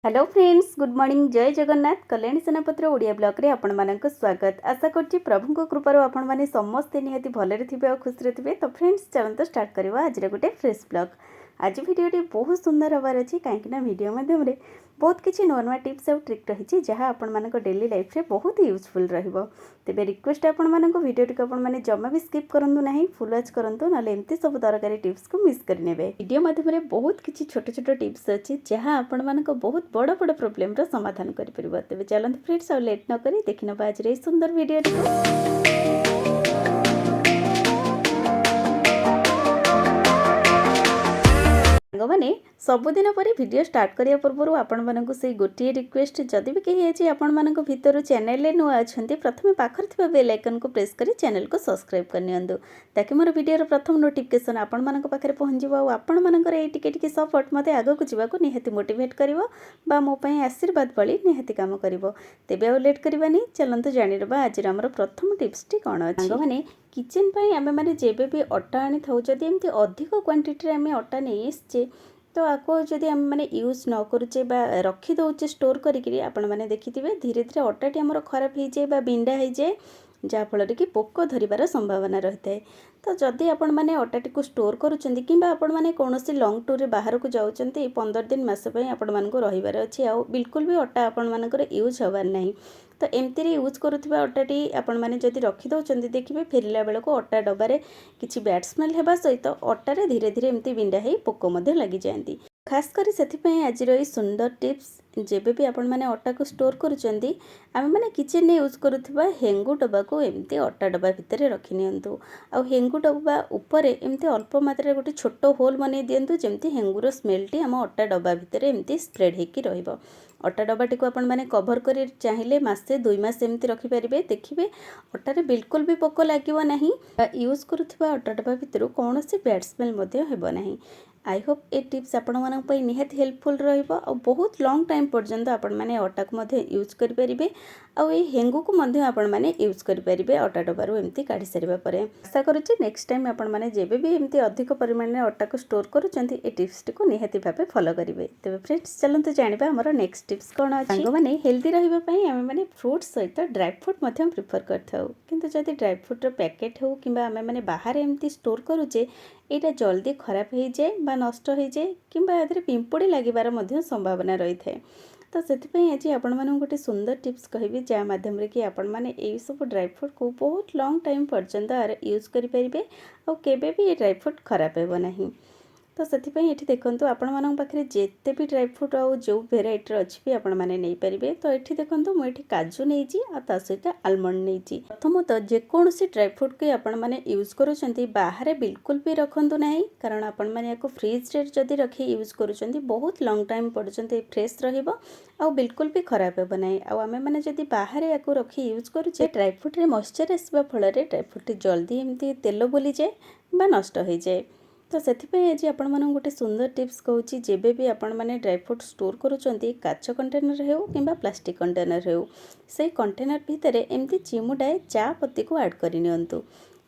Hello friends, good morning. जय Jagannath. Kalyani सेनापतिर Odia blog रे आपण मानक स्वागत। आशा करछि प्रभु को कृपार आपण माने समस्ते निहाती भलरे थिबे और खुश रे थिबे। तो फ्रेंड्स चलंत स्टार्ट करबा आज रे गुटे फ्रेश ब्लॉग। आज वीडियोटी बहुत सुंदर हबार अछि काहेकि ना वीडियो माध्यम रे बहुत किछि नवा नवा टिप्स और ट्रिक रही जहाँ आपण मानक डेली लाइफ रे बहुत यूजफुल रहिबो। तेबे रिक्वेस्ट आपण मानक वीडियोटी को आपण माने जमा भी स्किप करंतु नाही, फुल वॉच करंतु नले एमती सब दरकारी टिप्स को मिस कर नेबे। वीडियो माध्यम रे बहुत किछि छोट छोट टिप्स अछि जहाँ आपण मानक बहुत बड़ बड़ प्रॉब्लम रो समाधान करि परिबो। तेबे चलंत फ्रेंड्स और लेट न करी देखिनो आज रे सुंदर वीडियोटी को। मैंने सबुदिन पर वीडियो स्टार्ट करने पूर्व आपण मानक से गोटे रिक्वेस्ट, जदि भी कहीं अच्छी आपण मानक भितर चैनल नुआ अच्छा प्रथम पाखर थी बेल आइकन को प्रेस कर चैनल को सब्सक्राइब करनी ताकि मोर वीडियो प्रथम नोटिफिकेशन आपण मानक पाखे पहुँच और आपण मानकर ये टिके सपोर्ट मत आगक जावाक निहाती मोटिवेट करिवो बा मो पई आशीर्वाद भली निहाती काम करिवो। तेबे आ लेट करबानी, चलंतु जानि रबा आज हमर प्रथम टिप्स टी कोन अछि। माने किचन पाई आमे माने जेबे भी अटा आनी थाउ जदि एमती अधिक क्वांटिटी रे आमे अटा नै आछे तो आपको जदि आम मैंने यूज न करुचे बा रखी दौचे स्टोर करी आपण मैंने देखिथे धीरे धीरे अटाटी आमर खराब हो जाए बा बिंडा हो जाए जहाँफल कि पोक धरबार संभावना रही है। तो जदि आपण मैंने अटाटी को स्टोर करुँच कि आपण मैंने कौन लंग टूर बाहर को जाऊँच 15 दिन मसपाई आपण मानक रहीबार अच्छी आ बिल्कुल भी अटा आपण मानकर यूज हबार नहीं। तो एमती यूज करुवा अटाटी आपण मैंने जदि रखी दौरान देखिए फेरला बेल को अटा डबारे किसी बैड स्मेल होगा सहित अटारे धीरे धीरे एमती बिंडा हो पोक लगी जाती। खास करी से आज सुंदर टिप्स, जेबे भी आपण मैंने अटा को स्टोर करुँच आम मैंने किचन यूज करुवा हेंगू डब्बा को एमती अटा डब्बा भितर रखी नियंतु आ हेंगू डब्बा उपरे एमती अल्प मात्रा गोटे छोट होल बनै दिंतु जमती हेंगूर स्मेलटी आम अटा डब्बा भितर एमती स्प्रेड होकर रहिबो। अटा डब्बाटी को आपण मैंने कभर कर चाहिए मासे 2 मास एमती रखिपारे, देखिए अटारे बिल्कुल भी पोक लगे ना। यूज करुवा अटा डब्बा भितर कौन से बैड स्मेल हेबो नहीं। आई होप ए टिप्स आपण मानक पई निहाती हेल्पफुल रहिबो और बहुत लॉन्ग टाइम पर्यंत आपण माने अटा को मध्य यूज करि परिबे और ए हेंगू को मध्य आपण माने यूज करि परिबे अटा डब्बारू एमती काढी सारिबा परे। आशा करूची नेक्स्ट टाइम आपण माने जेबे भी एमती अधिक परिमाण में अटा को स्टोर करूचंती ए टिप्स को निहाती भाबे फॉलो करिवे। तबे फ्रेंड्स चलंतु जानिबा हमर नेक्स्ट टिप्स कोन अछि। सांग माने हेल्दी रहिबा पई आमे माने फ्रूट्स सहित ड्राई फ्रूट मध्य प्रिफर करथाउ, किंतु जदि ड्राई फ्रूट रो पैकेट हो किंबा आमे माने बाहर एमती स्टोर करूचे यहाँ जल्दी खराब हो जाए बा नष्ट हो जाए किंबा यादरे पिंपुड़ी लगिबार मध्य संभावना रही है। तो से आज आपण मानक गोटे सुंदर टिप्स कहबी जहाँ माध्यम कि आपण माने एई सब ड्राई फ्रूट को बहुत लॉन्ग टाइम पर्यंत यूज करें और केबे भी ये ड्राई फ्रूट खराब हेबो नहीं। तो से ये देखो आपण मान पाखे जिते भी ड्राई फ्रूट आउ जो भेराइटर अच्छी भी आपण मैंने नहीं पारे। तो ये देखो मुझे काजू नहीं आ सहित आलमंड नहीं। प्रथम तो जेकोसी ड्राई फ्रूट के आपण मैंने यूज करुँच बाहर बिल्कुल भी रखु ना, कारण आपण मैंने फ्रिज रे जदि रखी यूज करुँच बहुत लॉन्ग टाइम पर्यंत फ्रेश रहा बिल्कुल भी खराब हेबो नहीं। आमे मैंने जदि बाहर या रखी यूज करुचे ड्राई फ्रूट रे मॉइस्चर आसवा फल ड्राई फ्रूट जल्दी एमती तेल बोली जाए बा नष्ट हो जाए। तो से आज आपण मानक गोटे सुंदर टिप्स कहूँ, जेबे भी आपण माने ड्राई फ्रूट स्टोर करुँच काच कंटेनर हो कि प्लास्टिक कंटेनर हो से कंटेनर भितर एमती चिमुटाए चा पत्ती को ऐड कर नियंतु।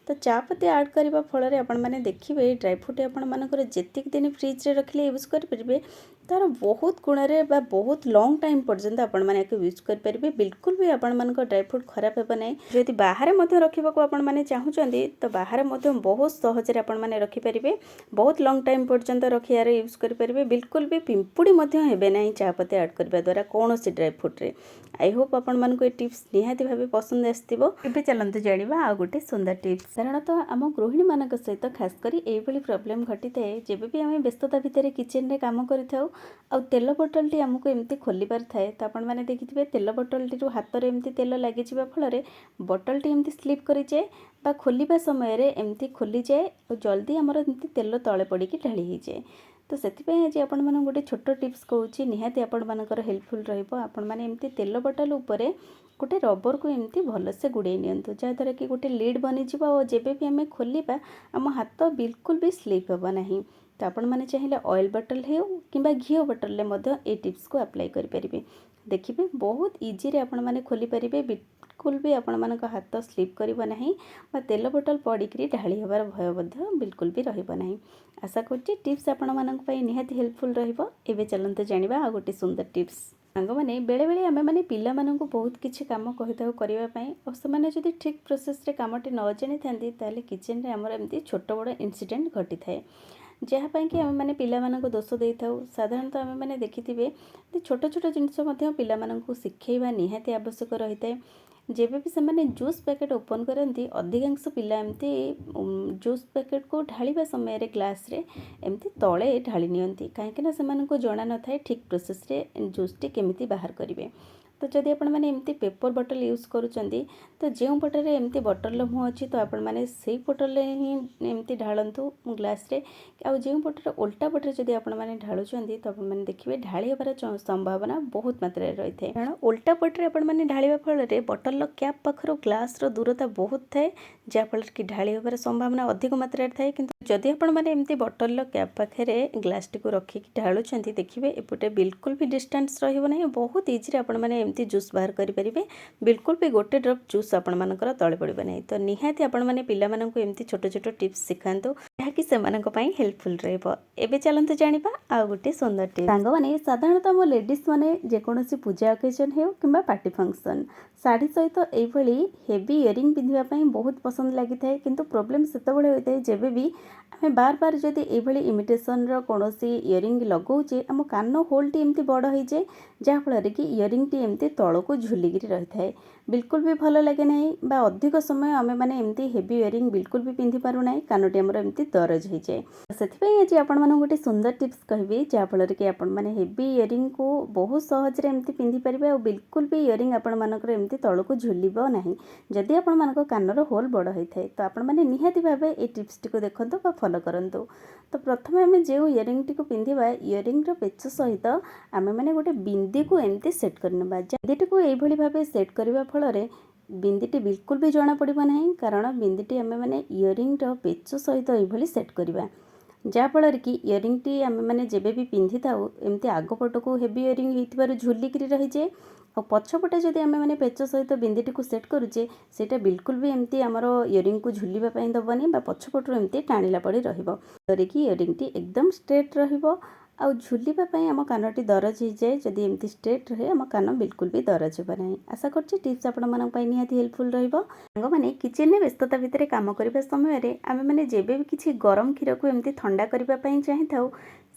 तो चा पत्ती ऐड करने फल आपण मैंने देखिए ड्राई फ्रूट आपण मानकर जेतिक दिन फ्रिज रे रखिले यूज करेंगे तार बहुत गुण बा बहुत लॉन्ग टाइम पर्यंत आपण माने यूज करेंगे। बिल्कुल भी आपण मानक ड्राई फ्रूट खराब हेबो नहीं। जदि बाहर मध्य रखा को आपण माने चाहूचंदी तो बाहर मध्य बहुत सहज रे आपण माने रखि परिबे, बहुत लॉन्ग टाइम पर्यंत रखियार यूज करेंगे। बिल्कुल भी पिंपुड़ी मध्य हेबे नहीं चा पत्ती ऐड करबा द्वारा कौन सी ड्राई फ्रूट रे। आई होप आपण मानक ये टिप्स निहाती भाबे पसंद आस्तिबो। एबे चलंतु जानिबा आ गोटे सुंदर टिप्स। साधारणतः आम गृहिणी मानक सहित खास करी एभली प्रॉब्लम घटी थाए जेबे भी आम व्यस्तता भितर किचन रे काम करिथाउ आ तेल बोतल टी आमको एमती खोलिबार थाए। तो आपण माने देखिथिबे तेल बोतल टी हाथ रे एमती तेल लागि जिबा फल बोतल टी एमती स्लिप करि जाए बा खोलिबा समय रे एमती खोली जाए और जल्दी आमर एमती तेल तळे पड़ी ढाली हो जाए। तो से आज आपण माने गोटे छोट टिप्स कहूँ निहाती आपण मानकर हेल्पफुल रहिबो। आपण माने एमती तेल बोतल उपरे गोटे रबर को एमती भलसे गुड़े नियंतु जहाँद्वारा कि गोटे लीड बनीजिव और जेबे भी आम खोलिबा आम हाथ बिल्कुल भी स्लिप हेबो नहीं। तो आपण माने चाहिए ऑयल बोतल हो कि घी बोतल ए टिप्स को अप्लाई करें। देखिए बहुत इजी रे आपण माने खोली पारिबे। बिल्कुल भी आपण मानक हाथ स्लिप करिवो नाही बा तेल बोतल पड़िकी ढाली होबार भय मध्य बिल्कुल भी रहिबो नाही। आशा करछि टिप्स आपण मानक पई निहाती हेल्पफुल रहिबो। एबे चलंतु जानिबा आ गोटे सुंदर टिप्स। सांग माने बेले बेले आमे माने पिला मानकु बहुत किछि काम कहिताउ करिवा पई और सेमाने जदि ठीक प्रोसेस रे कामटी न जानि थांती ताले किचन रे हमर एमती छोट बड़ इंसिडेंट घटी थाए जहाँपाई कि आम मैंने पिलामानंको दोष दे था। साधारणतः आम मैंने देखिथे छोट छोट जिनस पिलामानंको शिखेबा निहाती आवश्यक रही है। जेबे भी से जूस पैकेट ओपन करती अधिकांश पिला एमती जूस पैकेट को ढालिबा समय ग्लास रे एमती तले ढाली नियंती कहीं से जना न था ठीक प्रोसेस रे जूस टी केमिति बाहर करेंगे। तो जदि आपण मैंने एमती पेपर बॉटल यूज करुँच तो जो पटरे एमती बॉटल मुँह अच्छी तो आपण मैंने से पटल ही एमती ढालतु ग्लास रे आ जो पटरे उल्टा पटरे जदि आपण मैंने ढालुंट तो आप देखिए ढाली होबार संभावना बहुत मात्रा रही है। कारण उल्टा पटरे आपण मैंने ढालिबा फल बॉटल कैप पाखर ग्लास दूरता बहुत थाए जहाँफल कि ढाली होबार संभावना अधिक मात्रा थाए। किंतु जदि आपण मैंने एमती बॉटल कैप पाखे ग्लास टी को रखिक ढालुंट देखिए एपटे बिल्कुल भी डिस्टेंस रहिबो नहीं। बहुत इजी आपण मैंने एमती जूस बाहर करेंगे। बिल्कुल भी गोटे ड्रप जूस आपण मानकर तले पड़े नहीं। तो निहाती आपण मैंने पिला माननकु एमती छोट छोट टिप्स सिखांतु जहाँकि सेमानक पई हेल्पफुल रहइबो। एबे चलंतु जानिबा आ गोटे सुंदर टिप्स। सांग माने साधारणतः हम लेडीज माने जेकोनोसी पूजा ओकेजन हेउ किंबा पार्टी फंक्शन साड़ी सहित एभली हेवी इयरिंग पिंधिबा पई बहुत पसंद लागि थाए। किंतु प्रॉब्लम सेतबेले होइताए जेबे भी आमे बार बार जदि एभली इमिटेशन रो कोनोसी इयरिंग लगाउचे आम कान होल टी एमती बड़ होई जाए जहाँफल कि इयरिंग टी एमती तलको झुलिकी रही थाए। बिल्कुल भी भल लगे नहीं बा अधिक समय आमे माने एमती हेवी इयरिंग बिल्कुल भी पिंधि पारु नाही कानटी हमर एमती दरज हो जाए। सेथिपई आज आपण मानक गोटे सुंदर टिप्स कहबी जहाँफल कि आपण माने हेवी इयरिंग को बहुत सहज रे एमती पिंधि पारिबे और बिल्कुल भी इयरिंग आपण मानकर एमती तलको झुलिबो नाही। जदि आपण मानक कानर होल बड़ होई थाए तो आपण माने निहाती भाबे ए टिप्स टी को देखंतु बा फॉलो करंतु। तो प्रथम आमे जे इयरिंग टी को पिंधिबा इयरिंग रो पेच सहित आमे माने गोटे बिंदी को एमती सेट करनबा। बिंदी को एभली भाबे सेट करबा फल बिंदीटी बिल्कुल भी जना पड़िबो नाही। कारण बिंदीटी आमे माने इयरिंग रो पेच सहित एभली सेट करबा जहाँफल कि इयरिंग टी आमे माने जेबे भी पिंधि थाउ एमती आग पट को हेवी इयरिंग होइतिबारु झुलिकी रही जाए और पछपटे जदि आमे माने पेच सहित बिंदीटी को सेट करूचे सेटा बिल्कुल भी एमती आमर इयरिंग को झुलिबा पई दबनी बा पछपटु एमती टाणिला पड़ी रहिबो कि इयरिंग टी एकदम स्ट्रेट रहिबो आउ झुलिबा पई आम कानटी दरज हो जाए। जदि एमती स्ट्रेट रहे आम कान बिल्कुल भी दरज होबा नाही। आशा करछि टिप्स आपण मानक पई निहाती हेल्पफुल रहिबो। सांग माने किचन रे व्यस्तता भितरे काम करबा समय रे आमे माने जेबे भी किछि गरम क्षीर को एमती ठंडा करबा पई चाहि थाउ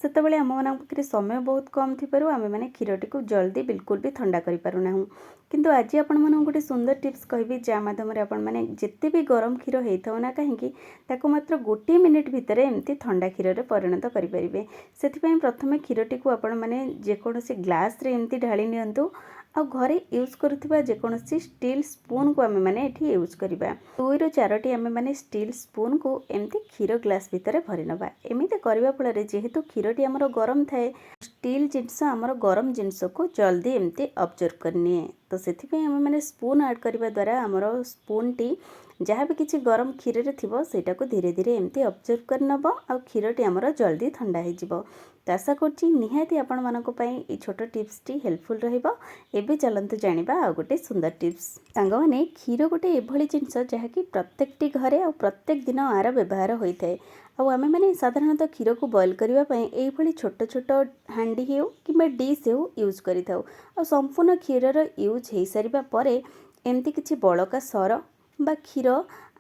सेतबेले आम मानक पाखरे समय बहुत कम थिबारु आमे माने क्षीरटी को जल्दी बिल्कुल भी ठंडा करि पारु नाहु। किंतु आज आपण मानक गोटे सुंदर टिप्स कहबी जा माध्यम रे आपण माने जेते भी गरम क्षीर हेइथाउ ना काहेकि ताको मात्र गोटे मिनिट भितरे एमती ठंडा क्षीर रे परिणत करि परिबे। सेथिपई प्रथमे क्षीरटी को आपण माने जेकोनोसी ग्लास रे एमती ढाली नियंतु आ घरे यूज करुवा जेकोसी स्टील स्पून को आमे माने एठी यूज करबा। 2 ରୁ 4टी आमे माने स्टील स्पून को एमती क्षीर ग्लास भितर भरी नबा। एमिते करबा फल जेहेतु क्षीरटी हमर गरम थाए स्टील जिनस हमर गरम जिनस को जल्दी एमती ऑब्जर्व करनिए। तो सेथिपई आमे माने स्पून ऐड करबा द्वारा हमर स्पून टी जहाँ भी किसी गरम क्षीर रे थिबो सेटा को धीरे धीरे एमती ऑब्जर्व कर नबो आ क्षीरटी हमर जल्दी ठंडा हो जिवो। तो आशा करछि निहाती आपण मानक पई ए छोट टिप्स टी हेल्पफुल रहिबो। एबे चलंतु जानिबा आ गोटे सुंदर टिप्स। सांग माने क्षीर गोटे एभली जिनस जहाँ कि प्रत्येकटी घरे आ प्रत्येक दिन आर व्यवहार होई थाए। आउ आमे माने साधारणतः क्षीर को बॉयल करबा पई एभली छोट छोट हांडी हेउ किबा डिश हेउ यूज करिथाउ आ संपूर्ण क्षीर रो यूज हेइ सारिबा परे एमती किछि बळका सर बा क्षीर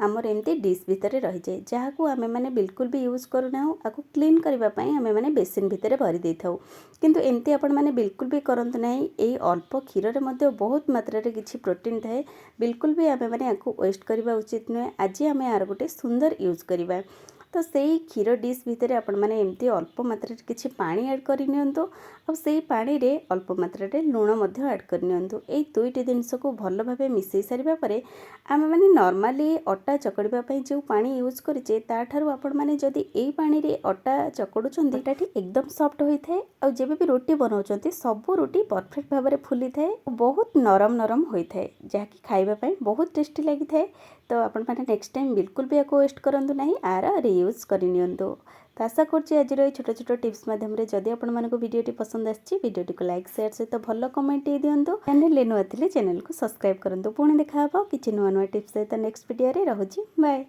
आमर एमती डिश भितर रही जाए जहाँ को आमे माने बिल्कुल भी यूज करूना आको क्लीन करबा पई आमे माने बेसिन भितर भरी देई थाउ। किंतु एमती आपण माने बिल्कुल भी करंतु नाही। एई अल्प क्षीर रे मध्ये बहुत मात्रा रे किछि प्रोटीन थाए। बिल्कुल भी आमे माने आको वेस्ट करबा उचित नय। आज आमे आर गोटे सुंदर यूज करबा। तो सेई क्षीर डिश भितर आपण माने एमती अल्प मात्रा रे किछि पानी ऐड करि नियंतु और सेई पानी रे अल्प मात्रा रे लूण मध्ये ऐड करि नियंतु। एई दुईटी जिनिस को भल भाबे मिसई सारिबा परे आमे माने नॉर्मली अटा चकड़िबा पई जो पानी यूज करिचे ताठारु आपण माने जदि एई पानी रे अटा चकड़ुचंती ताठी एकदम सॉफ्ट होई थाए और जेबे भी रोटी बनाउचंती सब रोटी परफेक्ट भाबरे फुली थाए बहुत नरम नरम होई थाए जहा कि खाइबा पई बहुत टेस्टी लागि थाए। तो आपण माने नेक्स्ट टाइम बिल्कुल भी आको वेस्ट करंतु नाही आर रीयूज करि नियंतु। तो आशा करुँच आज छोट छोट टिप्स माध्यम जदि आपको वीडियोटी पसंद आसी वीडियोटी को लाइक शेयर सहित भल कमेंट दिंतु। चैनल नुआ थे चैनल को सब्सक्राइब करूँ। पुणी देखा किसी नुआ नुआ टिप्स सहित नेक्स्ट वीडियो रोचे बाय।